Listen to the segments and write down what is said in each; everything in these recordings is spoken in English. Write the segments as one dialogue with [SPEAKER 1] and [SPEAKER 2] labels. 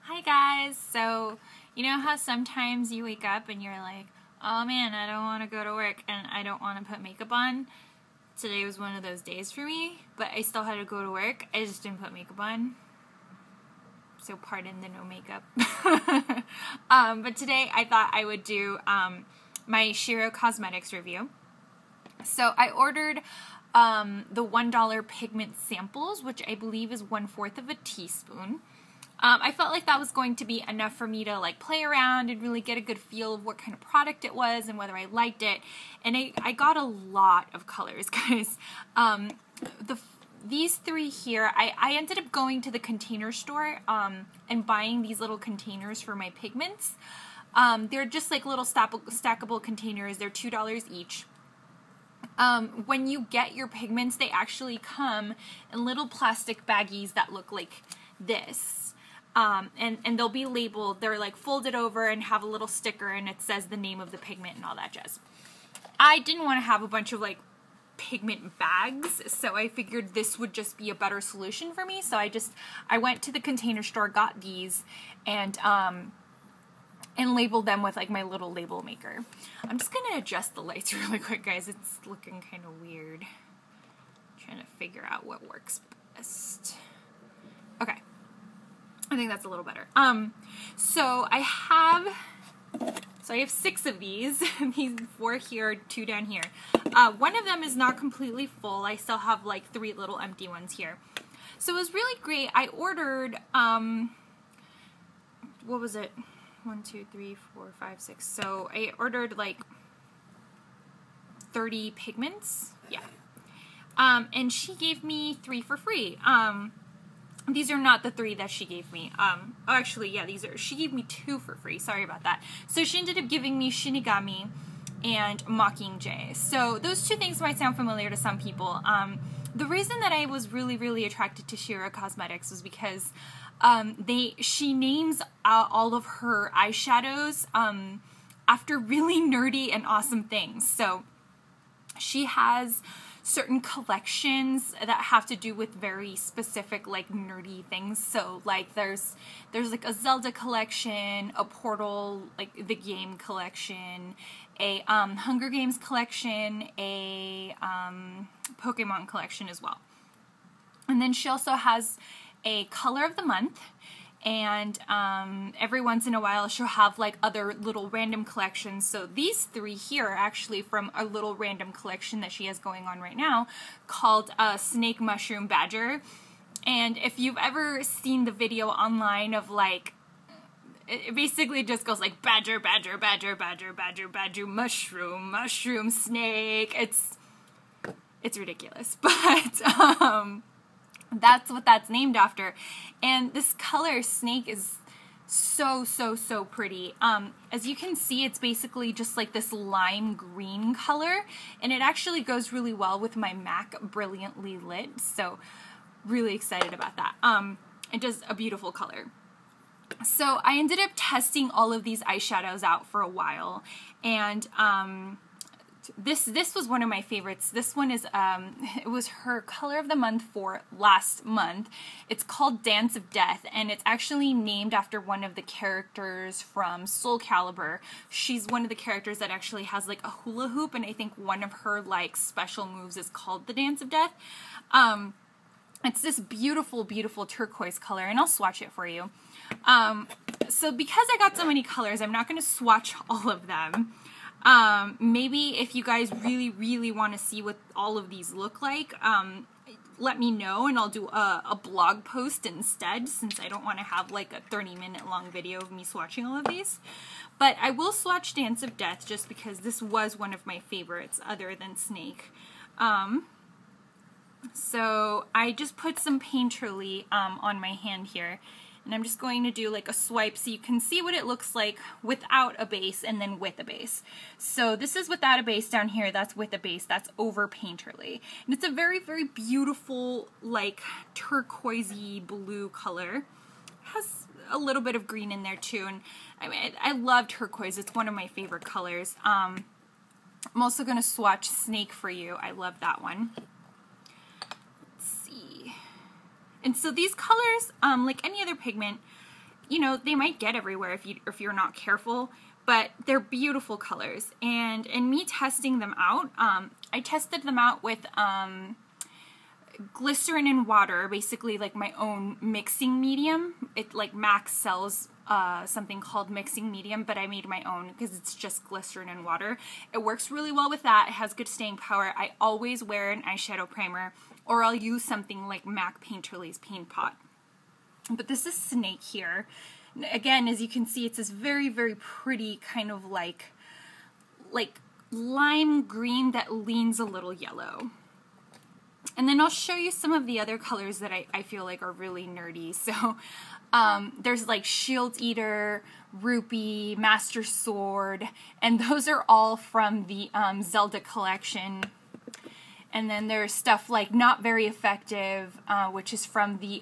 [SPEAKER 1] Hi guys, so you know how sometimes you wake up and you're like, oh man, I don't want to go to work and I don't want to put makeup on. Today was one of those days for me, but I still had to go to work. I just didn't put makeup on. So pardon the no makeup. But today I thought I would do my Shiro Cosmetics review. So I ordered the $1 pigment samples, which I believe is 1/4 of a teaspoon. I felt like that was going to be enough for me to like play around and really get a good feel of what kind of product it was and whether I liked it. And I got a lot of colors, guys. These three here, I ended up going to the container store and buying these little containers for my pigments. They're just like little stackable containers. They're $2 each. When you get your pigments, they actually come in little plastic baggies that look like this. And they'll be labeled, they're like folded over and have a little sticker and it says the name of the pigment and all that jazz. I didn't want to have a bunch of like pigment bags, so I figured this would just be a better solution for me. So I went to the container store, got these, and labeled them with like my little label maker. I'm just gonna adjust the lights really quick, guys. It's looking kind of weird. I'm trying to figure out what works best. Okay. I think that's a little better. So I have 6 of these. These 4 here, 2 down here. One of them is not completely full. I still have like 3 little empty ones here. So it was really great. I ordered, what was it? 1, 2, 3, 4, 5, 6. So I ordered like 30 pigments. Yeah. And she gave me 3 for free. These are not the 3 that she gave me. Actually, yeah, she gave me 2 for free. Sorry about that. So she ended up giving me Shinigami and Mockingjay. So those 2 things might sound familiar to some people. The reason that I was really, really attracted to Shiro Cosmetics was because she names all of her eyeshadows after really nerdy and awesome things. So she has certain collections that have to do with very specific like nerdy things. So like there's like a Zelda collection, a Portal, like the game collection, a Hunger Games collection, a Pokemon collection as well. And then she also has a color of the month, and every once in a while she'll have like other little random collections. So these 3 here are actually from a little random collection that she has going on right now called Snake, Mushroom, Badger. And if you've ever seen the video online of like, it basically just goes like badger, badger, badger, badger, badger, badger, mushroom, mushroom, snake. It's ridiculous, but that's what that's named after. And this color, Snake, is so, so, so pretty. As you can see, it's basically just like this lime green color, and it actually goes really well with my MAC Brilliantly Lit, so really excited about that. It does a beautiful color. So I ended up testing all of these eyeshadows out for a while, and this was one of my favorites. This one is, it was her color of the month for last month. It's called Dance of Death, and it's actually named after one of the characters from Soul Calibur. She's one of the characters that actually has like a hula hoop, and I think one of her like special moves is called the Dance of Death. It's this beautiful, beautiful turquoise color, and I'll swatch it for you. So because I got so many colors, I'm not going to swatch all of them. Maybe if you guys really, really want to see what all of these look like, let me know and I'll do a blog post instead, since I don't want to have like a 30-minute long video of me swatching all of these. But I will swatch Dance of Death just because this was one of my favorites other than Snake. So I just put some Painterly on my hand here. And I'm just going to do like a swipe so you can see what it looks like without a base and then with a base. So this is without a base down here, that's with a base, that's over Painterly. And it's a very, very beautiful like turquoisey blue color. It has a little bit of green in there too, and I mean, I love turquoise, it's one of my favorite colors. I'm also going to swatch Snake for you, I love that one. And so these colors, like any other pigment, you know, they might get everywhere if you're not careful, but they're beautiful colors. And in me testing them out, I tested them out with glycerin and water, basically like my own mixing medium. It like MAC sells something called mixing medium, but I made my own because it's just glycerin and water. It works really well with that. It has good staying power. I always wear an eyeshadow primer, or I'll use something like MAC Painterly's Paint Pot. But this is Snake here. Again, as you can see, it's this very, very pretty kind of like lime green that leans a little yellow. And then I'll show you some of the other colors that I feel like are really nerdy. So there's like Shield Eater, Rupee, Master Sword, and those are all from the Zelda collection. And then there's stuff like Not Very Effective, which is from the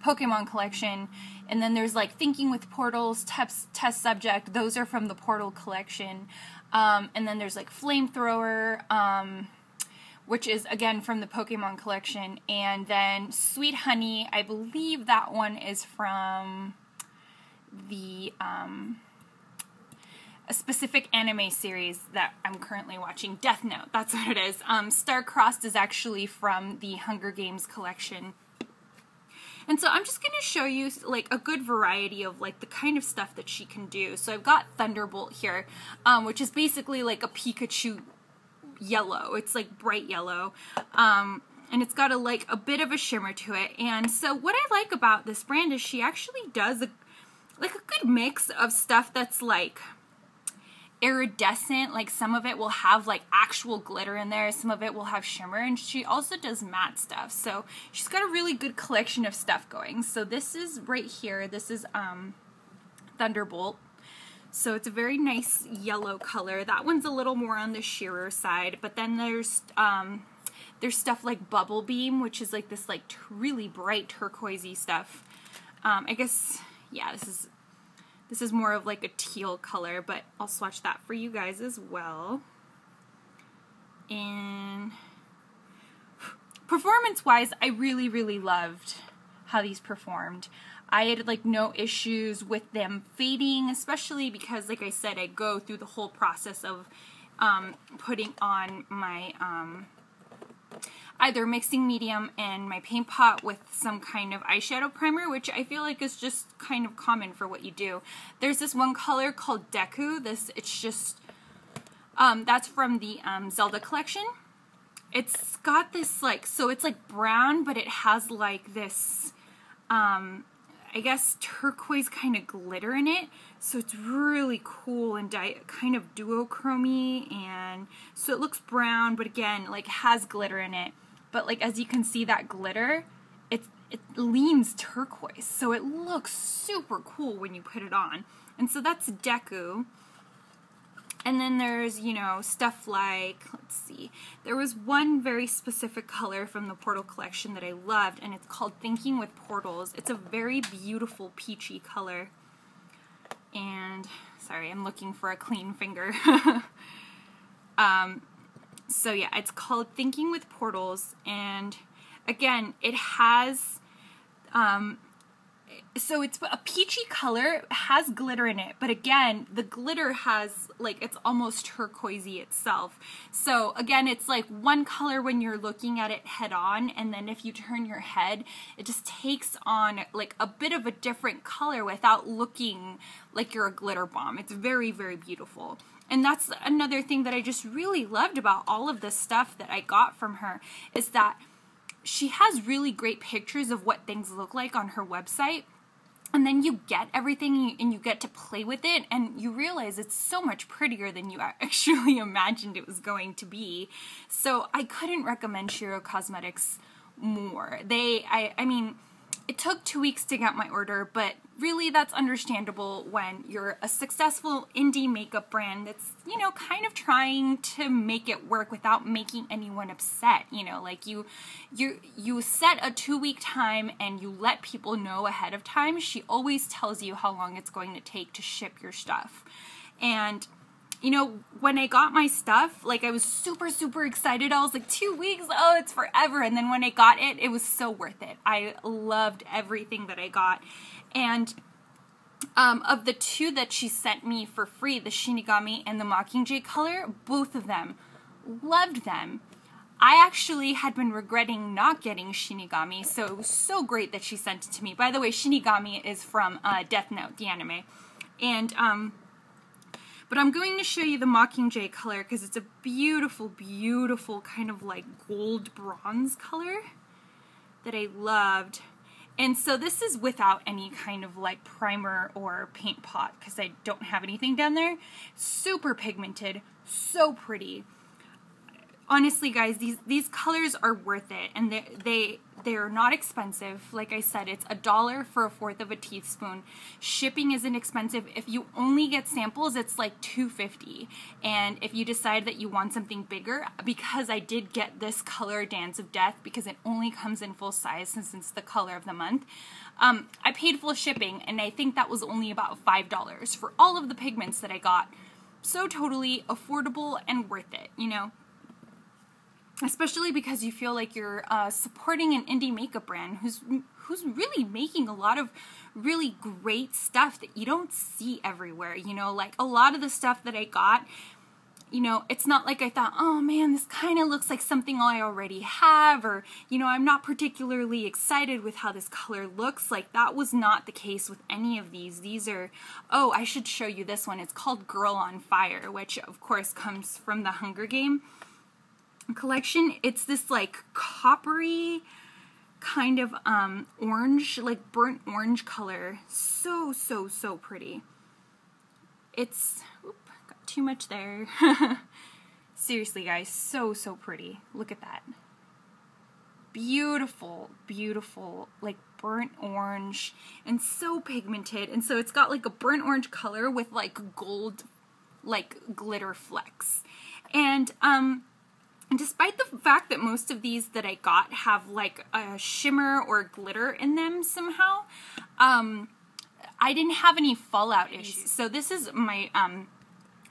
[SPEAKER 1] Pokemon collection. And then there's like Thinking with Portals, Test Subject, those are from the Portal collection. And then there's like Flamethrower, which is again from the Pokemon collection. And then Sweet Honey, I believe that one is from the a specific anime series that I'm currently watching, Death Note, that's what it is. Star-Crossed is actually from the Hunger Games collection. And so I'm just going to show you like a good variety of like the kind of stuff that she can do. So I've got Thunderbolt here, which is basically like a Pikachu yellow. It's like bright yellow. And it's got a bit of a shimmer to it. And so what I like about this brand is she actually does a good mix of stuff that's like iridescent, like some of it will have like actual glitter in there, some of it will have shimmer, and she also does matte stuff. So she's got a really good collection of stuff going. So this is right here, this is Thunderbolt. So it's a very nice yellow color. That one's a little more on the sheerer side, but then there's stuff like Bubble Beam, which is like this like really bright turquoisey stuff. I guess, yeah, this is more of like a teal color, but I'll swatch that for you guys as well. And performance-wise, I really, really loved how these performed. I had like no issues with them fading, especially because, like I said, I go through the whole process of putting on my either mixing medium and my paint pot with some kind of eyeshadow primer, which I feel like is just kind of common for what you do. There's this one color called Deku. It's just, that's from the Zelda collection. It's got this like, so it's like brown, but it has like this, I guess turquoise kind of glitter in it. So it's really cool and kind of duochrome, and so it looks brown, but again, like has glitter in it. But like as you can see, that glitter, it leans turquoise, so it looks super cool when you put it on. And so that's Deku. And then there's, you know, stuff like, let's see, there was one very specific color from the Portal collection that I loved, and it's called Thinking with Portals. It's a very beautiful peachy color. And, sorry, I'm looking for a clean finger. So yeah, it's called Thinking with Portals, and again, it has, so it's a peachy color, has glitter in it, but again, the glitter has, like, it's almost turquoisey itself. So again, it's like one color when you're looking at it head on, and then if you turn your head, it just takes on like a bit of a different color without looking like you're a glitter bomb. It's very, very beautiful. And that's another thing that I just really loved about all of this stuff that I got from her, is that she has really great pictures of what things look like on her website. And then you get everything and you get to play with it, and you realize it's so much prettier than you actually imagined it was going to be. So I couldn't recommend Shiro Cosmetics more. I mean, it took 2 weeks to get my order, but really that's understandable when you're a successful indie makeup brand that's, you know, kind of trying to make it work without making anyone upset. You know, like you set a 2-week time and you let people know ahead of time. She always tells you how long it's going to take to ship your stuff. And you know, when I got my stuff, like, I was super, super excited. I was like, 2 weeks, oh, it's forever. And then when I got it, it was so worth it. I loved everything that I got. And of the two that she sent me for free, the Shinigami and the Mockingjay color, both of them, loved them. I actually had been regretting not getting Shinigami, so it was so great that she sent it to me. By the way, Shinigami is from Death Note, the anime. And, but I'm going to show you the Mockingjay color because it's a beautiful, beautiful kind of like gold bronze color that I loved. And so this is without any kind of like primer or paint pot because I don't have anything down there. Super pigmented, so pretty. Honestly, guys, these colors are worth it, and they're not expensive. Like I said, it's $1 for a 1/4 of a teaspoon. Shipping isn't expensive. If you only get samples, it's like $2.50. And if you decide that you want something bigger, because I did get this color, Dance of Death, because it only comes in full size since it's the color of the month, I paid full shipping, and I think that was only about $5 for all of the pigments that I got. So totally affordable and worth it, you know? Especially because you feel like you're supporting an indie makeup brand who's really making a lot of really great stuff that you don't see everywhere, you know, like a lot of the stuff that I got, you know, it's not like I thought, oh man, this kind of looks like something I already have, or, you know, I'm not particularly excited with how this color looks. Like, that was not the case with any of these. These are, oh, I should show you this one. It's called Girl on Fire, which of course comes from the Hunger Game collection. It's this like coppery kind of orange, like burnt orange color. So, so, so pretty. It's, oop, got too much there. Seriously, guys, so, so pretty. Look at that. Beautiful, beautiful, like burnt orange and so pigmented. And so it's got like a burnt orange color with like gold, like glitter flecks. And despite the fact that most of these that I got have like a shimmer or glitter in them somehow, I didn't have any fallout issues. So this is my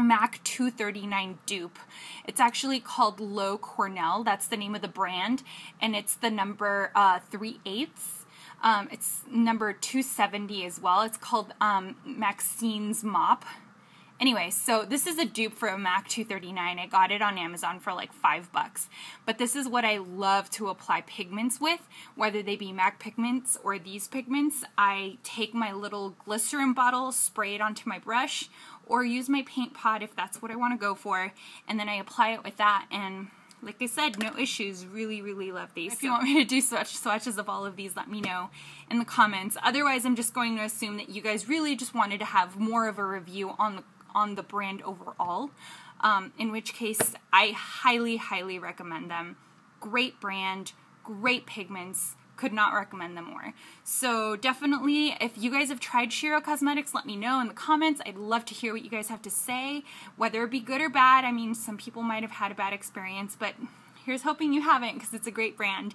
[SPEAKER 1] MAC 239 dupe. It's actually called Low Cornell. That's the name of the brand. And it's the number 3/8. It's number 270 as well. It's called Maxine's Mop. Anyway, so this is a dupe for a MAC 239. I got it on Amazon for like $5. But this is what I love to apply pigments with, whether they be MAC pigments or these pigments. I take my little glycerin bottle, spray it onto my brush, or use my paint pot if that's what I want to go for, and then I apply it with that, and like I said, no issues. Really, really love these. If you want me to do swatches of all of these, let me know in the comments. Otherwise, I'm just going to assume that you guys really just wanted to have more of a review on the brand overall, in which case I highly, highly recommend them. Great brand, great pigments, could not recommend them more. So definitely, if you guys have tried Shiro Cosmetics, let me know in the comments. I'd love to hear what you guys have to say, whether it be good or bad. I mean, some people might have had a bad experience, but here's hoping you haven't, because it's a great brand.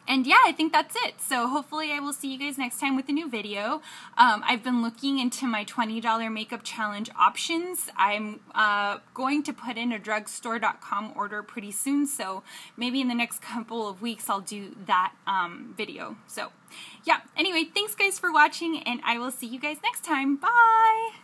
[SPEAKER 1] And yeah, I think that's it. So hopefully I will see you guys next time with a new video. I've been looking into my $20 makeup challenge options. I'm going to put in a drugstore.com order pretty soon, so maybe in the next couple of weeks I'll do that video. So yeah, anyway, thanks guys for watching, and I will see you guys next time. Bye!